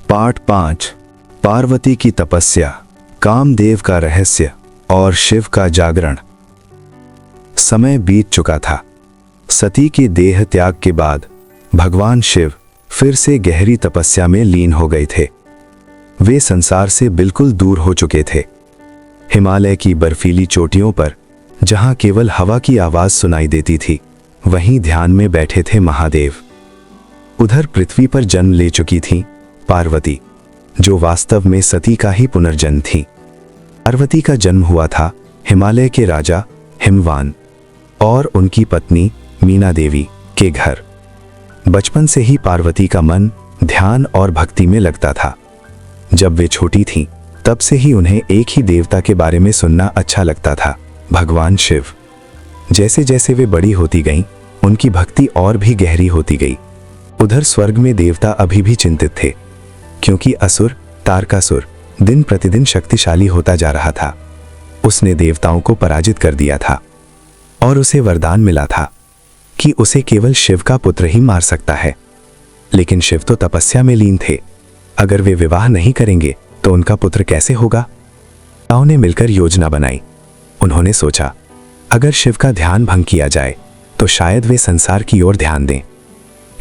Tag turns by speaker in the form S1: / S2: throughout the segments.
S1: Part 5 Parvati की तपस्या, कामदेव का रहस्य और शिव का जागरण। समय बीत चुका था। सती के देह त्याग के बाद भगवान शिव फिर से गहरी तपस्या में लीन हो गए थे। वे संसार से बिल्कुल दूर हो चुके थे। हिमालय की बर्फीली चोटियों पर जहां केवल हवा की आवाज सुनाई देती थी, वहीं ध्यान में बैठे थे महादेव। उधर पृथ्वी पर जन्म ले चुकी थी पार्वती, जो वास्तव में सती का ही पुनर्जन्म थी। पार्वती का जन्म हुआ था हिमालय के राजा हिमवान और उनकी पत्नी मीना देवी के घर। बचपन से ही पार्वती का मन ध्यान और भक्ति में लगता था। जब वे छोटी थीं, तब से ही उन्हें एक ही देवता के बारे में सुनना अच्छा लगता था, भगवान शिव। जैसे जैसे वे बड़ी होती गईं, उनकी भक्ति और भी गहरी होती गई। उधर स्वर्ग में देवता अभी भी चिंतित थे, क्योंकि असुर तारकासुर दिन प्रतिदिन शक्तिशाली होता जा रहा था। उसने देवताओं को पराजित कर दिया था और उसे वरदान मिला था कि उसे केवल शिव का पुत्र ही मार सकता है। लेकिन शिव तो तपस्या में लीन थे। अगर वे विवाह नहीं करेंगे तो उनका पुत्र कैसे होगा? देवताओं ने मिलकर योजना बनाई। उन्होंने सोचा, अगर शिव का ध्यान भंग किया जाए तो शायद वे संसार की ओर ध्यान दें।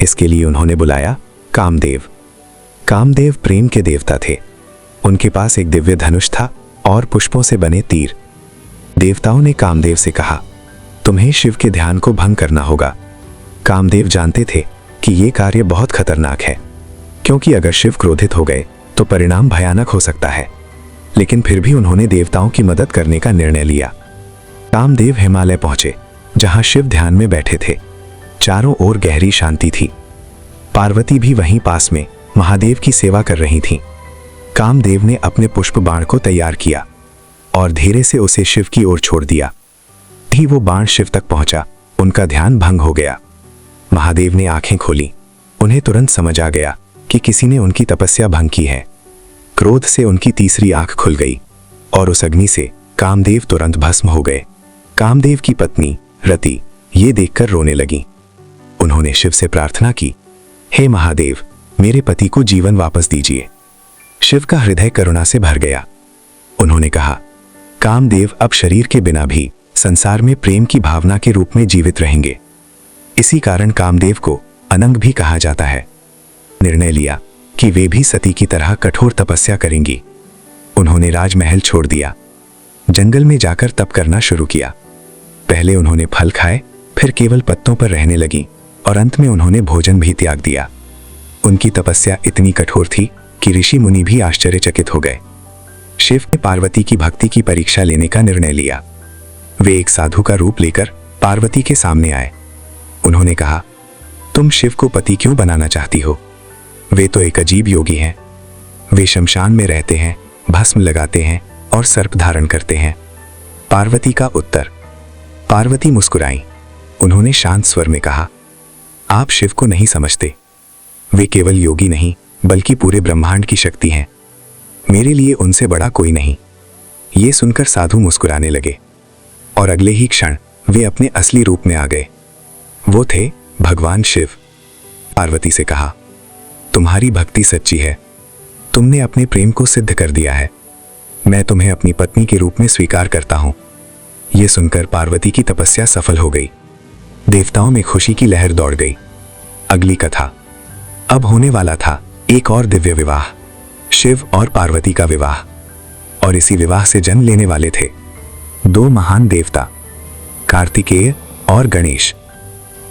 S1: इसके लिए उन्होंने बुलाया कामदेव। कामदेव प्रेम के देवता थे। उनके पास एक दिव्य धनुष था और पुष्पों से बने तीर। देवताओं ने कामदेव से कहा, तुम्हें शिव के ध्यान को भंग करना होगा। कामदेव जानते थे कि यह कार्य बहुत खतरनाक है, क्योंकि अगर शिव क्रोधित हो गए तो परिणाम भयानक हो सकता है। लेकिन फिर भी उन्होंने देवताओं की मदद करने का निर्णय लिया। कामदेव हिमालय पहुंचे, जहां शिव ध्यान में बैठे थे। चारों ओर गहरी शांति थी। पार्वती भी वहीं पास में महादेव की सेवा कर रही थीं। कामदेव ने अपने पुष्प बाण को तैयार किया और धीरे से उसे शिव की ओर छोड़ दिया। ही वो बाण शिव तक पहुंचा, उनका ध्यान भंग हो गया। महादेव ने आंखें खोली। उन्हें तुरंत समझ आ गया कि किसी ने उनकी तपस्या भंग की है। क्रोध से उनकी तीसरी आंख खुल गई और उस अग्नि से कामदेव तुरंत भस्म हो गए। कामदेव की पत्नी रति ये देखकर रोने लगी। उन्होंने शिव से प्रार्थना की, हे महादेव, मेरे पति को जीवन वापस दीजिए। शिव का हृदय करुणा से भर गया। उन्होंने कहा, कामदेव अब शरीर के बिना भी संसार में प्रेम की भावना के रूप में जीवित रहेंगे। इसी कारण कामदेव को अनंग भी कहा जाता है। निर्णय लिया कि वे भी सती की तरह कठोर तपस्या करेंगी। उन्होंने राजमहल छोड़ दिया, जंगल में जाकर तप करना शुरू किया। पहले उन्होंने फल खाए, फिर केवल पत्तों पर रहने लगी और अंत में उन्होंने भोजन भी त्याग दिया। उनकी तपस्या इतनी कठोर थी कि ऋषि मुनि भी आश्चर्यचकित हो गए। शिव ने पार्वती की भक्ति की परीक्षा लेने का निर्णय लिया। वे एक साधु का रूप लेकर पार्वती के सामने आए। उन्होंने कहा, तुम शिव को पति क्यों बनाना चाहती हो? वे तो एक अजीब योगी हैं। वे शमशान में रहते हैं, भस्म लगाते हैं और सर्प धारण करते हैं। पार्वती का उत्तर। पार्वती मुस्कुराई। उन्होंने शांत स्वर में कहा, आप शिव को नहीं समझते। वे केवल योगी नहीं, बल्कि पूरे ब्रह्मांड की शक्ति हैं। मेरे लिए उनसे बड़ा कोई नहीं। ये सुनकर साधु मुस्कुराने लगे और अगले ही क्षण वे अपने असली रूप में आ गए। वो थे भगवान शिव। पार्वती से कहा, तुम्हारी भक्ति सच्ची है। तुमने अपने प्रेम को सिद्ध कर दिया है। मैं तुम्हें अपनी पत्नी के रूप में स्वीकार करता हूं। यह सुनकर पार्वती की तपस्या सफल हो गई। देवताओं में खुशी की लहर दौड़ गई। अगली कथा। अब होने वाला था एक और दिव्य विवाह, शिव और पार्वती का विवाह। और इसी विवाह से जन्म लेने वाले थे दो महान देवता, कार्तिकेय और गणेश,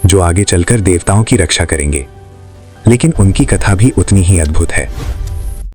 S1: जो आगे चलकर देवताओं की रक्षा करेंगे। लेकिन उनकी कथा भी उतनी ही अद्भुत है।